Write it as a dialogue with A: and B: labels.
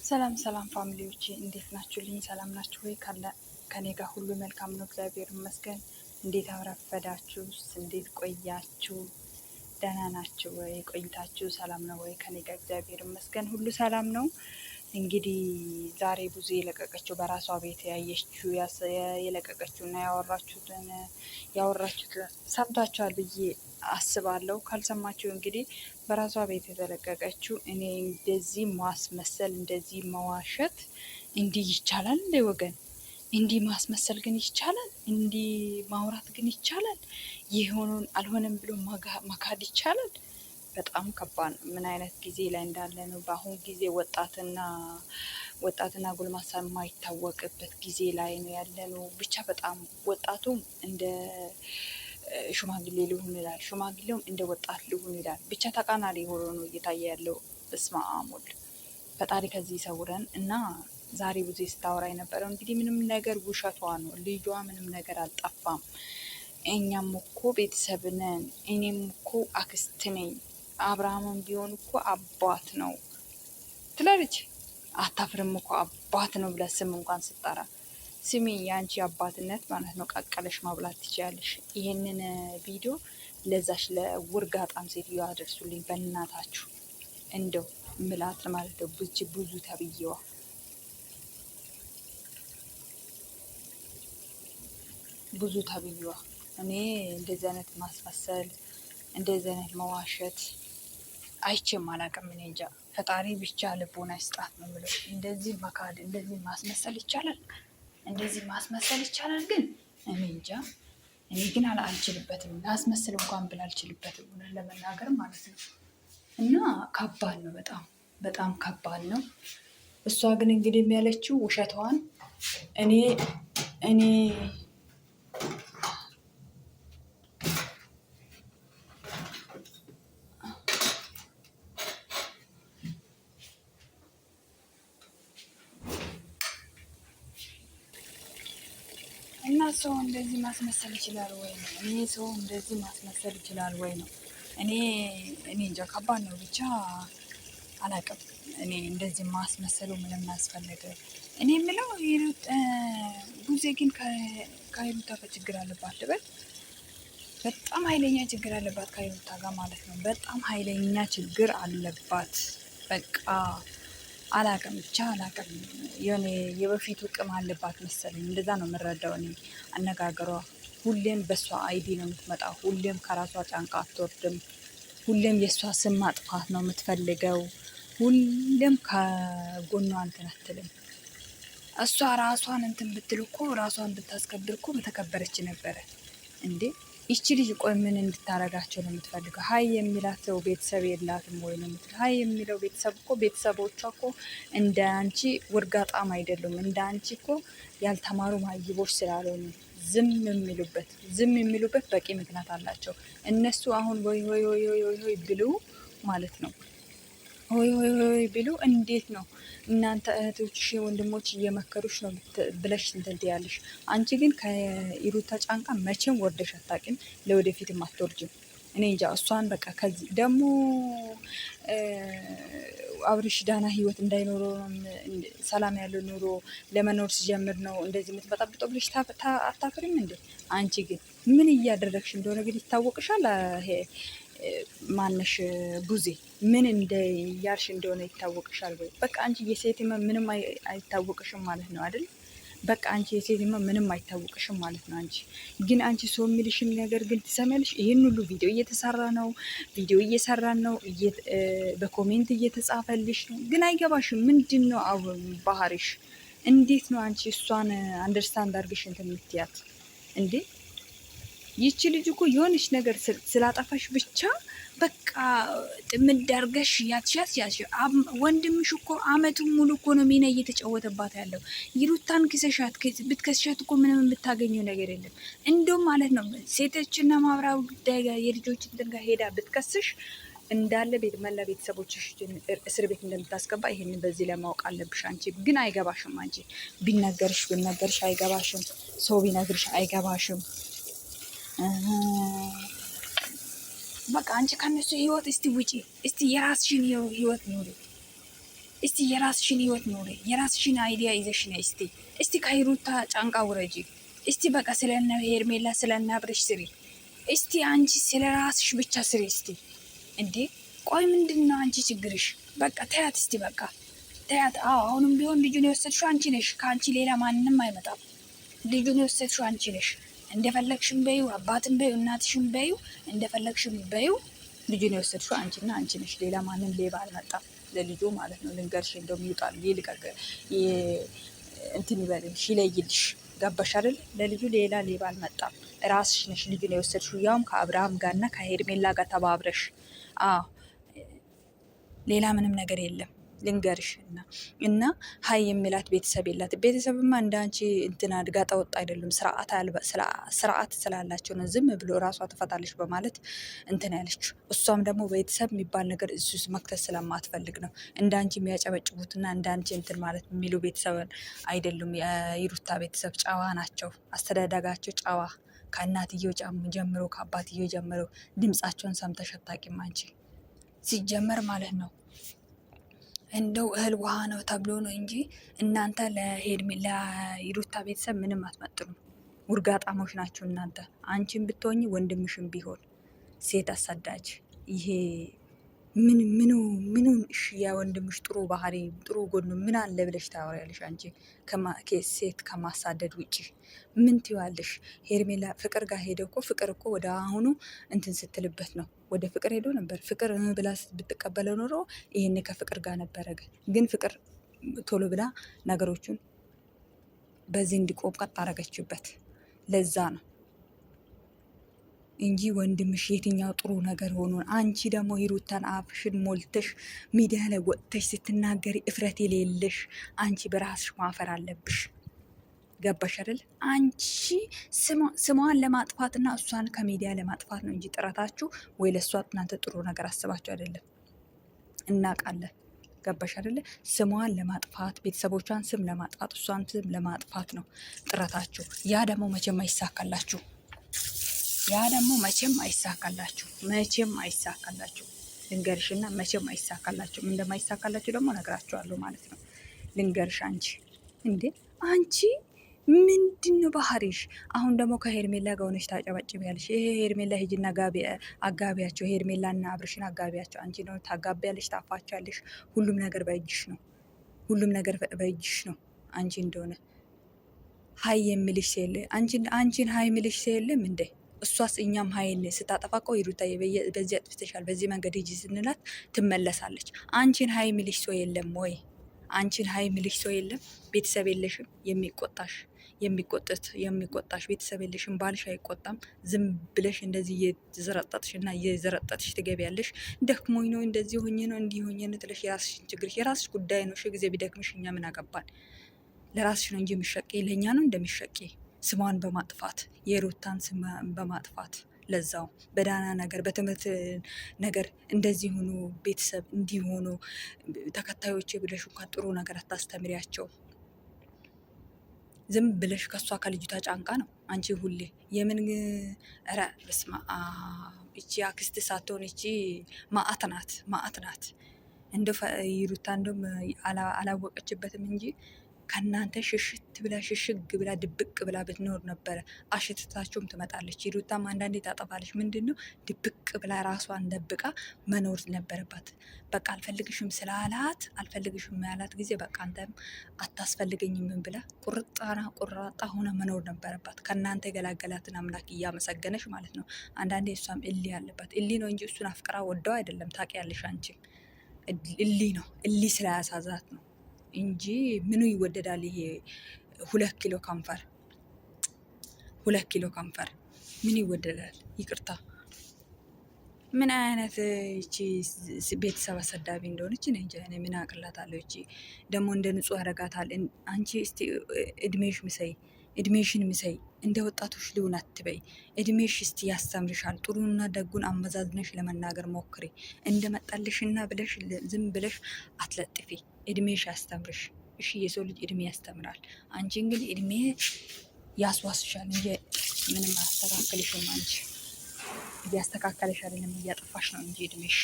A: ሰላም ሰላም ፋሚሊዎቼ እንዴት ናችሁልኝ? ሰላም ናችሁ ወይ? ከኔ ጋር ሁሉ መልካም ነው፣ እግዚአብሔር ይመስገን። እንዴት አረፈዳችሁ? እንዴት ቆያችሁ? ደህና ናችሁ ወይ? ቆይታችሁ ሰላም ነው ወይ? ከኔ ጋር እግዚአብሔር ይመስገን ሁሉ ሰላም ነው። እንግዲህ ዛሬ ብዙ የለቀቀችው በራሷ ቤት ያየችው የለቀቀችው እና ያወራችሁት ሰምታችኋል ብዬ አስባለሁ። ካልሰማችሁ እንግዲህ በራሷ ቤት የተለቀቀችው እኔ እንደዚህ ማስመሰል እንደዚህ መዋሸት እንዲህ ይቻላል እንደ ወገን? እንዲህ ማስመሰል ግን ይቻላል? እንዲህ ማውራት ግን ይቻላል? የሆነውን አልሆነም ብሎ መካድ ይቻላል? በጣም ከባድ ነው። ምን አይነት ጊዜ ላይ እንዳለ ነው። በአሁኑ ጊዜ ወጣትና ጎልማሳ የማይታወቅበት ጊዜ ላይ ነው ያለ ነው። ብቻ በጣም ወጣቱም እንደ ሽማግሌ ሊሆን ይላል፣ ሽማግሌውም እንደ ወጣት ሊሆን ይላል። ብቻ ተቃራኒ ሆኖ ነው እየታየ ያለው። በስመ አብ ወልድ፣ ፈጣሪ ከዚህ ይሰውረን። እና ዛሬ ብዙ ስታወራ የነበረው እንግዲህ ምንም ነገር ውሸቷ ነው። ልጇ ምንም ነገር አልጠፋም። እኛም እኮ ቤተሰብ ነን፣ እኔም እኮ አክስት ነኝ፣ አብርሃምም ቢሆን እኮ አባት ነው ትላለች። አታፍርም እኮ አባት ነው ብላ ስም እንኳን ስጠራ ስሚ፣ የአንቺ አባትነት ማለት ነው ቀቀለሽ ማብላት ትችያለሽ። ይህንን ቪዲዮ ለዛሽ ለውርጋጣም ሴትዮ አደርሱልኝ በእናታችሁ። እንደው ምላት ማለት ነው ብዙ ተብዬዋ ብዙ ተብዬዋ። እኔ እንደዚህ አይነት ማስመሰል እንደዚህ አይነት መዋሸት አይቼም አላውቅም። እኔ እንጃ፣ ፈጣሪ ብቻ ልቦና ይስጣት ነው የምለው። እንደዚህ መካድ እንደዚህ ማስመሰል ይቻላል? እንደዚህ ማስመሰል ይቻላል? ግን እኔ እንጃ። እኔ ግን አልችልበትም። ላስመስል እንኳን ብል አልችልበትም ለመናገር ማለት ነው። እና ከባድ ነው፣ በጣም በጣም ከባድ ነው። እሷ ግን እንግዲህ የሚያለችው ውሸቷን እኔ እና ሰው እንደዚህ ማስመሰል ይችላል ወይ ነው? እኔ ሰው እንደዚህ ማስመሰል ይችላል ወይ ነው? እኔ እንጃ፣ ከባድ ነው። ብቻ አላውቅም። እኔ እንደዚህ ማስመሰሉ ምንም አስፈለገ? እኔ የምለው ቡዜ ግን ከሂሩታ ጋር ችግር አለባት ልበል? በጣም ኃይለኛ ችግር አለባት ከሂሩታ ጋር ማለት ነው። በጣም ኃይለኛ ችግር አለባት። በቃ አላቅም፣ ብቻ አላቅም። የሆነ የበፊቱ ቅም አለባት መሰለኝ። እንደዛ ነው የምረዳው እኔ። አነጋገሯ ሁሌም በእሷ አይዲ ነው የምትመጣው። ሁሌም ከራሷ ጫንቃ አትወርድም። ሁሌም የእሷ ስም ማጥፋት ነው የምትፈልገው። ሁሌም ከጎኗ እንትን አትልም። እሷ ራሷን እንትን ብትል እኮ ራሷን ብታስከብር እኮ በተከበረች ነበረ እንዴ። ይቺ ልጅ ቆይ ምን እንድታረጋቸው ነው የምትፈልገው? ሀይ የሚላት ሰው ቤተሰብ የላትም ወይ ነው የምትል? ሀይ የሚለው ቤተሰብ እኮ ቤተሰቦቿ እኮ እንደ አንቺ ውርጋጣም አይደሉም። እንደ አንቺ እኮ ያልተማሩ ማይቦች ስላልሆኑ ዝም የሚሉበት በቂ ምክንያት አላቸው። እነሱ አሁን ወይ ብሉ ማለት ነው። ወይ ብሉ እንዴት ነው እናንተ እህቶችሽ ወንድሞች እየመከሩሽ ነው ብለሽ እንትን ትያለሽ። አንቺ ግን ከሂሩታ ጫንቃ መቼም ወርደሽ አታውቂም፣ ለወደፊትም አትወርጅም። እኔ እንጃ። እሷን በቃ ከዚህ ደግሞ አብርሽ ዳና ህይወት እንዳይኖረው ሰላም ያለው ኑሮ ለመኖር ሲጀምር ነው እንደዚህ የምትበጣብጠው ብለሽ አታፍሪም እንዴ? አንቺ ግን ምን እያደረግሽ እንደሆነ ግን ይታወቅሻል። ማነሽ ቡዜ ምን ያልሽ እንደሆነ ይታወቅሻል ወይ? በቃ አንቺ የሴት ምንም አይታወቅሽም ማለት ነው አይደል? በቃ አንቺ የሴት ምንም አይታወቅሽም ማለት ነው። አንቺ ግን ሰው የሚልሽን ነገር ግን ትሰሚያለሽ። ይህን ሁሉ ቪዲዮ እየሰራን ነው፣ በኮሜንት እየተጻፈልሽ ነው፣ ግን አይገባሽም። ምንድን ነው ባህሪሽ? እንዴት ነው አንቺ እሷን አንደርስታንድ አድርገሽ እንትን የምትያት እንዴ? ይቺ ልጅ እኮ የሆነች ነገር ስላጠፋሽ ብቻ በቃ ጥምድ አድርገሽ ያትሻት። ወንድምሽ እኮ አመቱን ሙሉ እኮ ነው ሚና እየተጫወተባት ያለው። ሂሩታን ብትከስሻት እኮ ምንም የምታገኘው ነገር የለም። እንደውም ማለት ነው ሴቶችና ማህበራዊ ጉዳይ ጋር የልጆች እንትን ጋር ሄዳ ብትከስሽ እንዳለ መላ ቤተሰቦችሽ እስር ቤት እንደምታስገባ ይሄንን በዚህ ለማወቅ አለብሽ። አንቺ ግን አይገባሽም። አንቺ ቢነገርሽ አይገባሽም። ሰው ቢነግርሽ አይገባሽም። በቃ አንቺ ከነሱ ህይወት እስቲ ውጪ፣ እስቲ የራስሽን ህይወት ኑሪ። እስቲ የራስሽን ህይወት ኖሬ የራስሽን አይዲያ ይዘሽ ነይ። እስቲ ከሂሩታ ጫንቃ ውረጂ። እስቲ በቃ ስለነ ሄርሜላ ስለነ አብርሽ ስሪ። እስቲ አንቺ ስለ ራስሽ ብቻ ስሪ። እስቲ እንዴ ቆይ ምንድነው አንቺ ችግርሽ? በቃ ተያት እስቲ በቃ ተያት። አሁንም ቢሆን ልጁን የወሰድሽው አንቺ ነሽ። ከአንቺ ሌላ ማንንም አይመጣም። ልጁን የወሰድሽው አንቺ ነሽ። እንደፈለግሽም በዩ፣ አባትን በዩ፣ እናትሽም በዩ፣ እንደፈለግሽም በዩ። ልጁን የወሰድሽው አንቺና አንቺ ነሽ። ሌላ ማንም ሌባ አልመጣም ለልጁ ማለት ነው። ልንገርሽ እንደውም ይውጣል ይልቀቅ እንትን ይበልሽ ይለይልሽ። ገባሽ አይደል? ለልጁ ሌላ ሌባ አልመጣም። ራስሽ ነሽ ልጁን የወሰድሽው፣ ያውም ከአብርሃም ጋርና ከሄርሜላ ጋር ተባብረሽ። ሌላ ምንም ነገር የለም። ልንገርሽ እና ሀይ የሚላት ቤተሰብ የላት። ቤተሰብማ እንደ አንቺ እንትን አድጋ ጠወጣ አይደሉም። ስርዓት ስላላቸው ነው ዝም ብሎ ራሷ ትፈታለች በማለት እንትን ያለች። እሷም ደግሞ ቤተሰብ የሚባል ነገር እሱ መክተት ስለማትፈልግ ነው። እንደ አንቺ የሚያጨበጭቡትና እንደ አንቺ እንትን ማለት የሚሉ ቤተሰብ አይደሉም። የይሩታ ቤተሰብ ጨዋ ናቸው። አስተዳደጋቸው ጨዋ፣ ከእናትየው ጀምሮ ከአባትየው ጀምሮ ድምጻቸውን ሰምተሽ አታውቂም አንቺ ሲጀመር ማለት ነው። እንደው እህል ውሃ ነው ተብሎ ነው እንጂ እናንተ ለይሩታ ቤተሰብ ምንም አትመጥኑም። ውርጋጣሞች ናቸው እናንተ። አንቺን ብትሆኝ ወንድምሽም ቢሆን ሴት አሳዳጅ። ይሄ ምኑ እሺ፣ ያ ወንድምሽ ጥሩ ባህሪ ጥሩ ጎኑ ምን አለ ብለሽ ታወሪያለሽ? አንቺ ሴት ከማሳደድ ውጭ ምን ትይዋለሽ? ሄርሜላ ፍቅር ጋር ሄደ እኮ ፍቅር እኮ ወደ አሁኑ እንትን ስትልበት ነው ወደ ፍቅር ሄዶ ነበር። ፍቅር ብላ ብትቀበለው ኖሮ ይሄን ከፍቅር ጋር ነበረ። ግን ፍቅር ቶሎ ብላ ነገሮቹን በዚህ እንዲቆም ቀጥ አረገችበት። ለዛ ነው እንጂ ወንድምሽ የትኛው ጥሩ ነገር ሆኖ፣ አንቺ ደግሞ ሂሩታን አፍሽን ሞልተሽ ሚዲያ ላይ ወጥተሽ ስትናገሪ እፍረት የሌለሽ አንቺ በራስሽ ማፈር አለብሽ። ገባሽ አይደል? አንቺ ስሟን ለማጥፋትና እሷን ከሚዲያ ለማጥፋት ነው እንጂ ጥረታችሁ ወይ ለእሷ እናንተ ጥሩ ነገር አስባችሁ አይደለም። እናውቃለን። ገባሽ አይደለ? ስሟን ለማጥፋት ቤተሰቦቿን ስም ለማጥፋት እሷን ስም ለማጥፋት ነው ጥረታችሁ። ያ ደግሞ መቼም አይሳካላችሁ። መቼም አይሳካላችሁ። ልንገርሽና መቼም አይሳካላችሁም። እንደማይሳካላችሁ ደግሞ ነግራችኋለሁ ማለት ነው። ልንገርሽ አንቺ እንዴ አንቺ ምንድን ነው ባህሪሽ? አሁን ደግሞ ከሄርሜላ ጋር ሆነሽ ታጨበጭቢያለሽ። ይሄ ሄርሜላ ሂጂና አጋቢያቸው፣ ሄርሜላና አብርሽን አጋቢያቸው። አንቺ ነው ታጋቢያለሽ፣ ታፋቻለሽ። ሁሉም ነገር በእጅሽ ነው። አንቺ እንደሆነ ሀይ የሚልሽ የለ። አንቺን ሀይ የሚልሽ የለም እንዴ? እሷስ እኛም ሀይን ስታጠፋ እኮ ሂሩታዬ በዚህ አጥፍተሻል፣ በዚህ መንገድ ሂጂ ስንላት ትመለሳለች። አንቺን ሀይ የሚልሽ ሰው የለም ወይ? አንቺን ሀይ የሚልሽ ሰው የለም? ቤተሰብ የለሽም የሚቆጣሽ ቤተሰብ የለሽም። ባልሽ አይቆጣም። ዝም ብለሽ እንደዚህ እየዘረጠጥሽ እና እየዘረጠጥሽ ትገቢያለሽ። ደክሞኝ ነው እንደዚህ ሆኜ ነው እንዲህ ሆኜ ነው ትለሽ። የራስሽን ችግር የራስሽ ጉዳይ ነው። ጊዜ ቢደክምሽ እኛ ምን አገባን? ለራስሽ ነው እንጂ የሚሸቂ ለእኛ ነው እንደሚሸቂ። ስሟን በማጥፋት የሩታን ስም በማጥፋት ለዛው በዳና ነገር በትምህርት ነገር እንደዚህ ሆኑ ቤተሰብ እንዲሆኑ ተከታዮች ብለሽ እንኳን ጥሩ ነገር አታስተምሪያቸው። ዝም ብለሽ ከሷ ከልጅቷ ጫንቃ ነው አንቺ ሁሌ የምን ረ በስማ እቺ አክስት ሳትሆን እቺ ማአት ናት። እንደ ይሩታ እንደም አላወቀችበትም እንጂ ከእናንተ ሽሽግ ብላ ድብቅ ብላ ብትኖር ነበረ። አሽትታችሁም ትመጣለች። ሂሩታም አንዳንዴ ታጠፋለች። ምንድን ነው ድብቅ ብላ ራሷን ደብቃ መኖር ነበረባት። በቃ አልፈልግሽም ያላት ጊዜ በቃ አንተም አታስፈልገኝም ብላ ቁራጣ ሆነ መኖር ነበረባት። ከእናንተ የገላገላትን አምላክ እያመሰገነች ማለት ነው። አንዳንዴ እሷም እሊ ያለባት እሊ ነው እንጂ እሱን አፍቅራ ወደው አይደለም። ታውቂያለሽ አንቺም እሊ ነው እሊ ስለያሳዛት ነው እንጂ ምኑ ይወደዳል? ይሄ 2 ኪሎ ከንፈር ምን ይወደዳል? ይቅርታ ምን አይነት እቺ ቤተሰብ አሰዳቢ እንደሆነች እኔ እንጃ። እኔ ምን አቅላታለሁ? እቺ ደግሞ እንደ ንጹህ ያደርጋታል። አንቺ እስቲ እድሜሽን ምሰይ። እንደ ወጣቶች ልሁን አትበይ። እድሜሽ እስቲ ያስተምርሻል። ጥሩና ደጉን አመዛዝነሽ ለመናገር ሞክሪ። እንደመጣልሽና ብለሽ ዝም ብለሽ አትለጥፊ። እድሜሽ ያስተምርሽ። እሺ የሰው ልጅ እድሜ ያስተምራል። አንቺ እንግዲህ እድሜ ያስዋስሻል እንጂ ምንም አያስተካክልሽም። አንቺ እያስተካከለሽ አይደለም እያጠፋሽ ነው እንጂ እድሜሽ